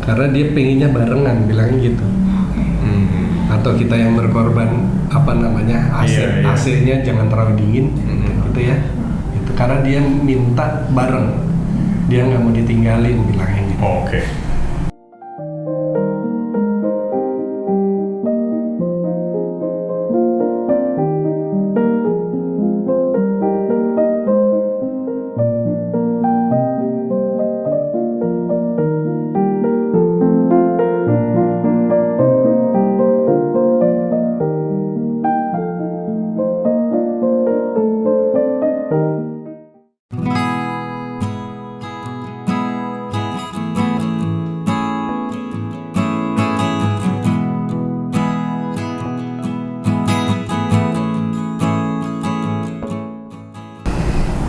karena dia pengennya barengan, bilangnya gitu. Atau kita yang berkorban AC-nya jangan terlalu dingin, gitu ya. Itu karena dia minta bareng, dia nggak mau ditinggalin, bilangnya gitu. Oke.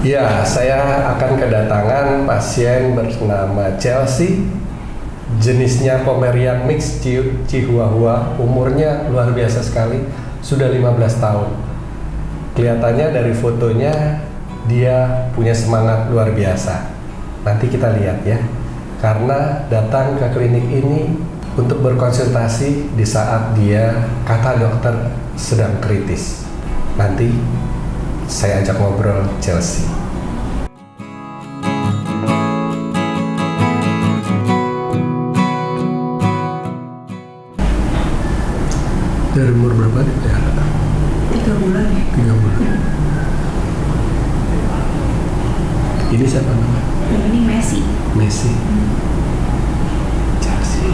Ya, saya akan kedatangan pasien bernama Chelsea, jenisnya Pomerian Mix Chihuahua, umurnya luar biasa sekali, sudah 15 tahun. Kelihatannya dari fotonya dia punya semangat luar biasa. Nanti kita lihat ya, karena datang ke klinik ini untuk berkonsultasi di saat dia, kata dokter, sedang kritis. Nanti saya ajak ngobrol Chelsea. Dari umur berapa dia? 3 bulan ya. 3 bulan. Ini siapa namanya? Ini Messi. Messi. Chelsea.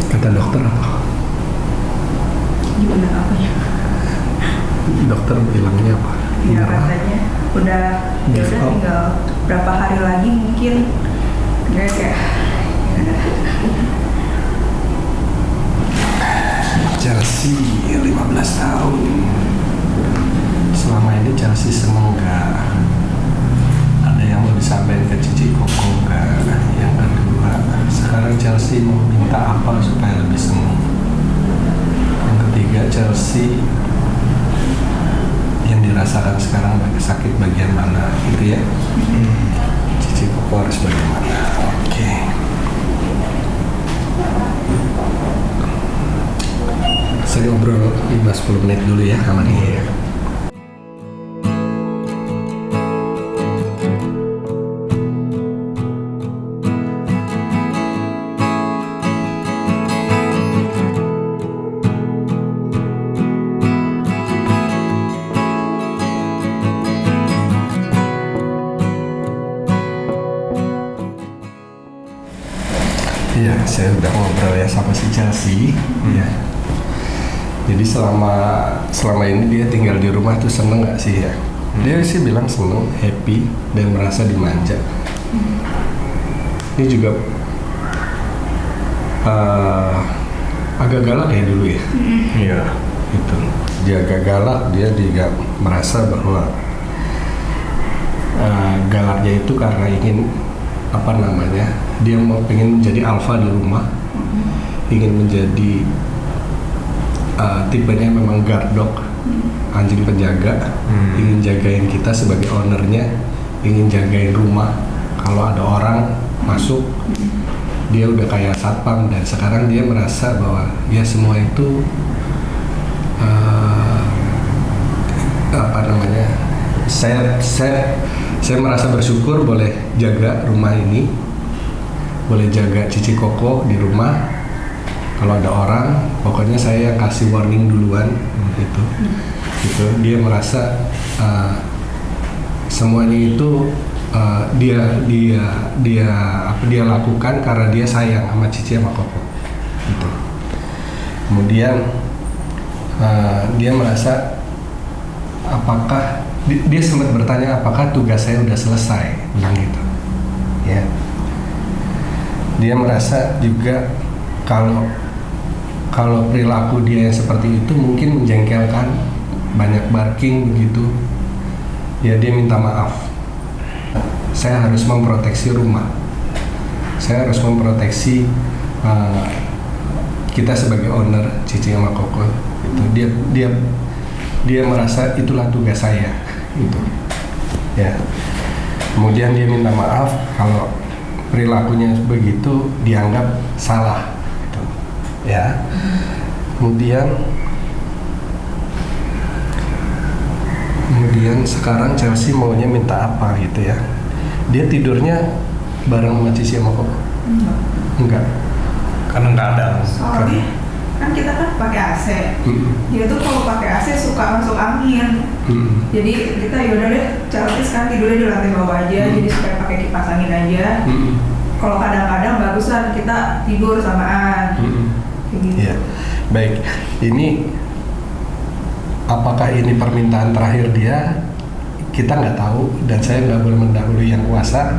Kata dokter apa? Gimana apanya? Dokter bilangnya apa? Ya katanya udah tinggal berapa hari lagi mungkin. Dia kayak Chelsea 15 tahun. Selama ini Chelsea seneng nggak? Ada yang mau disampaikan ke Cici Koko nggak? Yang kedua, sekarang Chelsea mau minta apa supaya lebih seneng? Yang ketiga, Chelsea yang dirasakan sekarang sakit bagian mana gitu ya? Cici Koko harus bagaimana? Oke. Saya ngobrol 5-10 menit dulu ya sama dia. Iya, saya udah ngobrol ya sama si Chelsea. Iya. Jadi selama ini dia tinggal di rumah tuh seneng nggak sih ya? Dia sih bilang seneng, happy, dan merasa dimanja. Ini juga agak galak ya dulu ya. Iya, itu. Dia agak galak, dia juga merasa bahwa galaknya itu karena ingin dia pengen menjadi alpha di rumah, ingin menjadi tipenya memang guard dog, anjing penjaga, ingin jagain kita sebagai ownernya, ingin jagain rumah. Kalau ada orang masuk, dia udah kayak satpam, dan sekarang dia merasa bahwa ya semua itu saya merasa bersyukur boleh jaga rumah ini, boleh jaga Cici Koko di rumah. Kalau ada orang, pokoknya saya yang kasih warning duluan, gitu. Dia merasa semuanya itu dia lakukan karena dia sayang sama Cici sama Koko, gitu. Kemudian dia merasa dia sempat bertanya apakah tugas saya udah selesai, bilang gitu, ya. Dia merasa juga kalau perilaku dia yang seperti itu mungkin menjengkelkan, banyak barking begitu, ya dia minta maaf. Saya harus memproteksi rumah. saya harus memproteksi kita sebagai owner Cici sama Koko gitu. Dia merasa itulah tugas saya gitu ya. Kemudian dia minta maaf kalau perilakunya begitu dianggap salah gitu ya. Kemudian sekarang Chelsea maunya minta apa gitu ya. Dia tidurnya bareng sama Cici sama Koko? Enggak. Karena nggak ada. Soalnya kan kita kan pakai AC. Dia tuh kalau pakai AC suka masuk angin. Jadi kita yaudah deh, Chelsea sekarang tidurnya di lantai bawah aja. Jadi supaya pakai kipas angin aja. Kalau kadang-kadang bagusan kita tidur samaan. Gitu. Ya, baik. Ini apakah ini permintaan terakhir dia? Kita nggak tahu dan saya nggak boleh mendahului yang kuasa.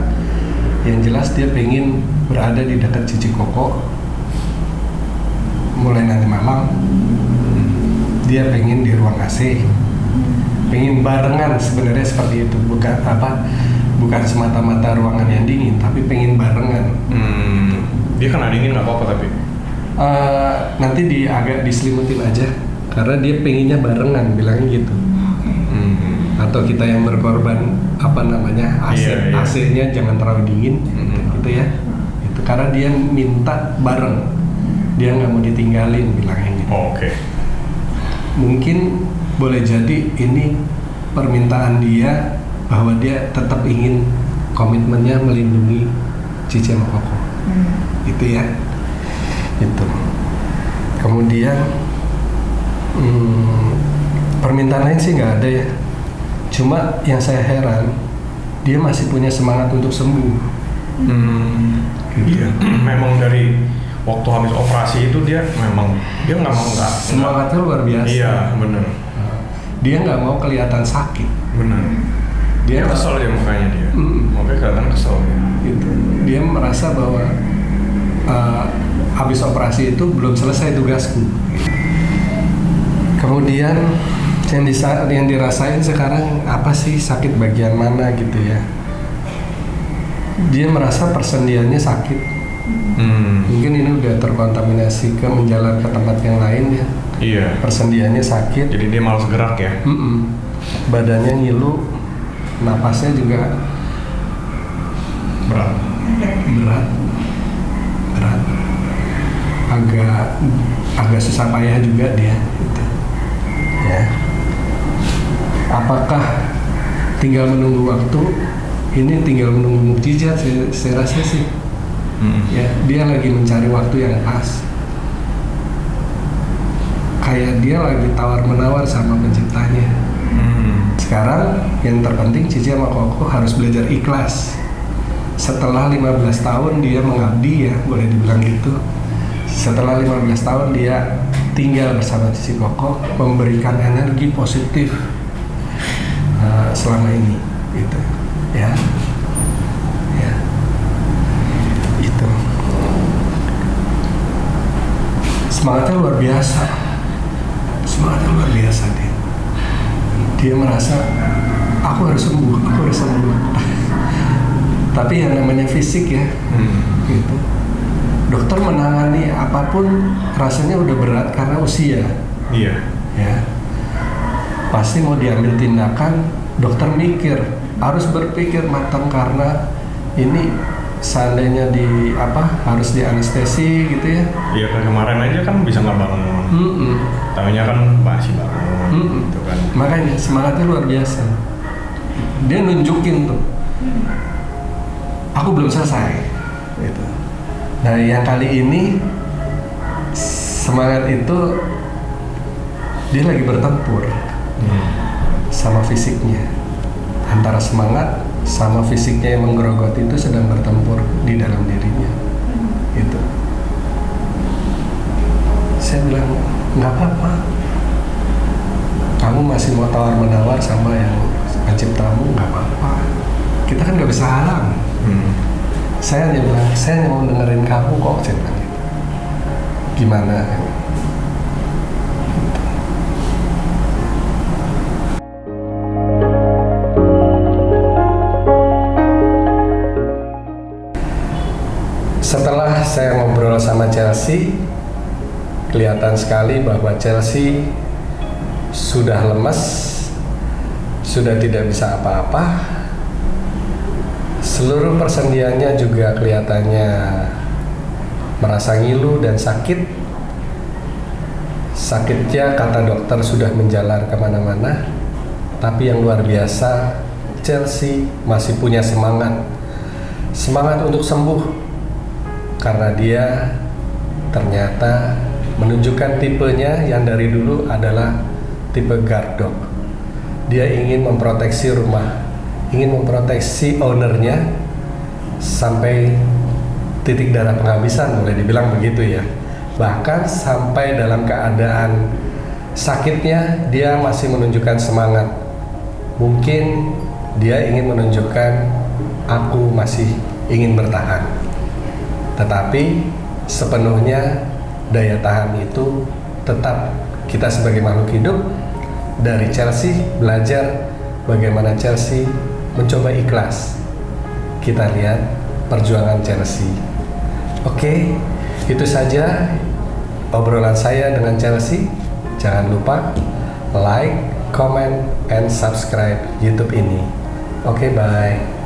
Yang jelas dia pengen berada di dekat Cici Koko mulai nanti malam. Dia pengen di ruang AC, pengen barengan sebenarnya seperti itu, bukan semata-mata ruangan yang dingin, tapi pengen barengan. Dia kena dingin nggak apa-apa tapi nanti agak diselimutin aja karena dia pengennya barengan, bilangnya gitu. Atau kita yang berkorban AC, Iya. AC-nya jangan terlalu dingin gitu ya. Itu karena dia minta bareng, dia nggak mau ditinggalin, bilangnya gitu. Oke. Mungkin boleh jadi ini permintaan dia bahwa dia tetap ingin komitmennya melindungi Cici sama Koko. Itu ya. Itu. Kemudian permintaan lain sih nggak ada ya. Cuma yang saya heran, dia masih punya semangat untuk sembuh. Iya. Memang dari waktu habis operasi itu dia nggak mau nggak. Semangatnya luar biasa. Iya benar. Dia nggak mau kelihatan sakit. Benar. Dia kesel ya mukanya dia. Makanya kelihatan kesel ya. Gitu. Dia merasa bahwa habis operasi itu belum selesai tugasku. Kemudian yang dirasain sekarang apa sih, sakit bagian mana gitu ya? Dia merasa persendiannya sakit. Mungkin ini udah terkontaminasi ke menjalar ke tempat yang lain ya. Iya. Persendiannya sakit. Jadi dia malas gerak ya. Badannya ngilu, napasnya juga Berat. agak susah payah juga dia gitu. Ya. Apakah tinggal menunggu waktu? Ini tinggal menunggu mukjizat saya rasa sih. Ya, dia lagi mencari waktu yang pas. Kayak dia lagi tawar-menawar sama penciptanya. Sekarang yang terpenting Cici sama Koko harus belajar ikhlas. Setelah 15 tahun dia mengabdi ya, boleh dibilang gitu. Setelah 15 tahun dia tinggal bersama Cici Koko, memberikan energi positif selama ini gitu. Ya. Itu. Semangatnya luar biasa dia. Dia merasa aku harus sembuh. Tapi yang namanya fisik ya, gitu. Dokter menangani apapun rasanya udah berat karena usia. Iya. Ya. Pasti mau diambil tindakan, dokter harus berpikir matang karena ini seandainya harus di anestesi gitu ya. Iya, kayak kemarin aja kan bisa nggak bangun. Tahunya kan masih bangun. Gitu kan. Makanya semangatnya luar biasa. Dia nunjukin tuh, aku belum selesai. Gitu. Nah, yang kali ini semangat itu dia lagi bertempur sama fisiknya. Antara semangat sama fisiknya yang menggerogoti itu sedang bertempur di dalam dirinya. Itu. Saya bilang nggak apa-apa. Kamu masih mau tawar-menawar sama yang penciptamu, nggak apa-apa. Kita kan nggak bisa halang. Saya hanya bilang, saya hanya mau dengerin kamu kok, saya bilang gitu. Gimana? ngobrol sama Chelsea, kelihatan sekali bahwa Chelsea sudah lemes, sudah tidak bisa apa-apa. Seluruh persendiannya juga kelihatannya merasa ngilu dan sakit. Sakitnya kata dokter sudah menjalar kemana-mana. Tapi yang luar biasa, Chelsea masih punya semangat untuk sembuh. Karena dia ternyata menunjukkan tipenya yang dari dulu adalah tipe guard dog. Dia ingin memproteksi rumah, ingin memproteksi ownernya sampai titik darah penghabisan, boleh dibilang begitu ya. Bahkan sampai dalam keadaan sakitnya dia masih menunjukkan semangat. Mungkin dia ingin menunjukkan aku masih ingin bertahan. Tetapi sepenuhnya daya tahan itu tetap kita sebagai makhluk hidup. Dari Chelsea belajar bagaimana Chelsea mencoba ikhlas. Kita lihat perjuangan Chelsea. Oke, itu saja obrolan saya dengan Chelsea. Jangan lupa like, comment, and subscribe YouTube ini. Oke, bye.